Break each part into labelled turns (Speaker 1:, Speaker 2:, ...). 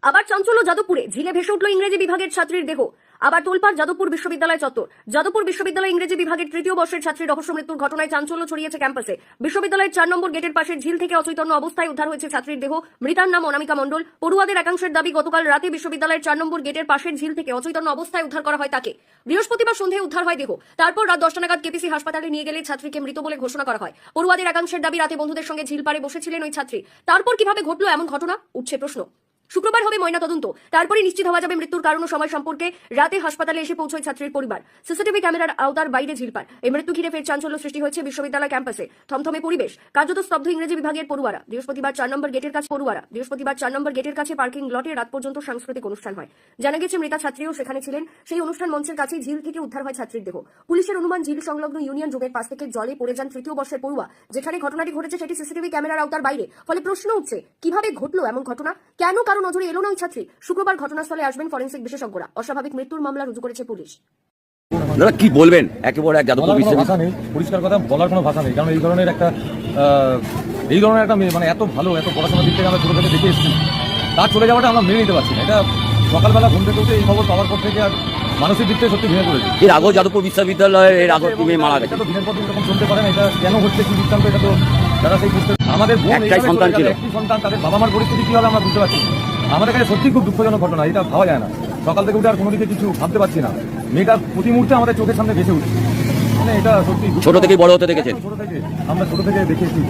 Speaker 1: আবার চাঞ্চল্য যাদবপুরে, ঝিলে ভেসে উঠল ইংরেজি বিভাগের ছাত্রীর দেহ। আবার তোলপাড় যাদবপুর বিশ্ববিদ্যালয় চত্বর। যাদবপুর বিশ্ববিদ্যালয় ইংরেজি বিভাগের তৃতীয় বর্ষের ছাত্রীর রহস্য মৃত্যুর ঘটনায় চাঞ্চল্য ছড়িয়েছে ক্যাম্পাসে। বিশ্ববিদ্যালয়ের 4 নম্বর গেটের পাশের ঝিল থেকে অচৈতন্য অবস্থায় উদ্ধার হয়েছে ছাত্রীর দেহ। মৃতার নাম অনামিকা মণ্ডল। পড়ুয়াদের একাংশের দাবি, গতকাল রাতে বিশ্ববিদ্যালয়ের 4 নম্বর গেটের পাশের ঝিল থেকে অচৈতন্য অবস্থায় উদ্ধার করা হয় তাকে। বৃহস্পতিবার সন্ধ্যায় উদ্ধার হয় দেহ। তারপর রাত 10টা নাগাদ কেপিসি হাসপাতালে নিয়ে গেলে ছাত্রীকে মৃত বলে ঘোষণা করা হয়। পড়ুয়াদের একাংশের দাবি, রাতে বন্ধুদের সঙ্গে ঝিল পাড়ে বসেছিলেন ওই ছাত্রী। তারপর কিভাবে ঘটলো এমন ঘটনা, উঠছে প্রশ্ন। শুক্রবার হবে ময়না তদন্ত, তারপরে নিশ্চিত হওয়া যাবে মৃত্যুর কারণ ও সময় সম্পর্কে। রাতে হাসপাতালে এসে পৌঁছয় ছাত্রীর পরিবার। সিসিটিভি ক্যামেরার আওতার বাইরে ঝিলপাড়। এই মৃত্যু ঘিরে ফের চাঞ্চল্য সৃষ্টি হয়েছে বিশ্ববিদ্যালয় ক্যাম্পাসে। থমথমে পরিবেশ, কার্যত স্তব্ধ ইংরেজি বিভাগের পড়ুয়ারা। বৃহস্পতিবার 4 নম্বর গেটের কাছে পার্কিং লটে রাত পর্যন্ত সাংস্কৃতিক অনুষ্ঠান হয়। জানা গেছে মৃতা ছাত্রীও সেখানে ছিলেন। সেই অনুষ্ঠান মঞ্চের কাছেই ঝিল থেকে উদ্ধার হয় ছাত্রীর দেহ। পুলিশের অনুমান, ঝিল সংলগ্ন ইউনিয়ন রোডের পাশ থেকে জলে পড়ে যান তৃতীয় বর্ষের পড়ুয়া। যেখানে ঘটনাটি ঘটেছে সেটি সিসিটিভি ক্যামেরার আওতার বাইরে। ফলে প্রশ্ন উঠছে, কিভাবে ঘটলো এমন ঘটনা, কেন কারো নজরে এলো না ওই ছাত্রী। শুক্রবার ঘটনাস্থলে আসবেন ফরেনসিক বিশেষজ্ঞরা। অস্বাভাবিক মৃত্যুর মামলা রুজু করেছে পুলিশ।
Speaker 2: দাদা কি বলবেন, একেবারে এক যাদবপুর
Speaker 3: ভাষা নেই, পরিষ্কার কথা বলার কোনো ভাষা নেই। কারণ এই ধরনের একটা মেয়ে, মানে এত ভালো, এত পড়াশোনার দিক থেকে আমরা ছোটো থেকে দেখে এসেছি, তার চলে যাওয়াটা আমরা মেনে নিতে পারছি না। এটা সকালবেলা ঘুম থেকে উঠে এই খবর পাওয়ার পর থেকে আর মানসিক দিক থেকে সত্যি ভেঙে পড়েছে।
Speaker 2: এর আগেও যাদবপুর বিশ্ববিদ্যালয়ের এর আগের টিমে মারা গেছে।
Speaker 3: এটা তো দিনের পর দিন এরকম চলতে পারে না। এটা কেন হচ্ছে, কি বৃত্তান্ত, এটা তো যারা সেই বুঝতে, আমাদের
Speaker 2: একটাই সন্তান ছিল,
Speaker 3: একটি সন্তান, তাদের বাবা মার পরিস্থিতি কি হবে আমরা বুঝতে পারছি না। আমাদের কাছে সত্যি খুব দুঃখজনক ঘটনা, এটা ভাবা যায় না। সকাল থেকে উঠে আর কোনো দিকে কিছু ভাবতে পারছি না। মেয়েটা প্রতি মুহূর্তে আমাদের চোখের সামনে ভেসে উঠছে। মানে এটা সত্যি
Speaker 2: ছোট থেকে বড় হতে দেখেছেন।
Speaker 3: আমরা ছোট থেকে দেখেছি,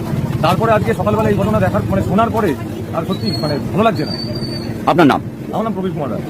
Speaker 3: তারপরে আজকে সকালবেলা এই ঘটনা দেখার, মানে শোনার পরে আর সত্যি মানে ভালো লাগছে না।
Speaker 2: আপনার নাম?
Speaker 3: আমার নাম প্রবীর কুমার রায়।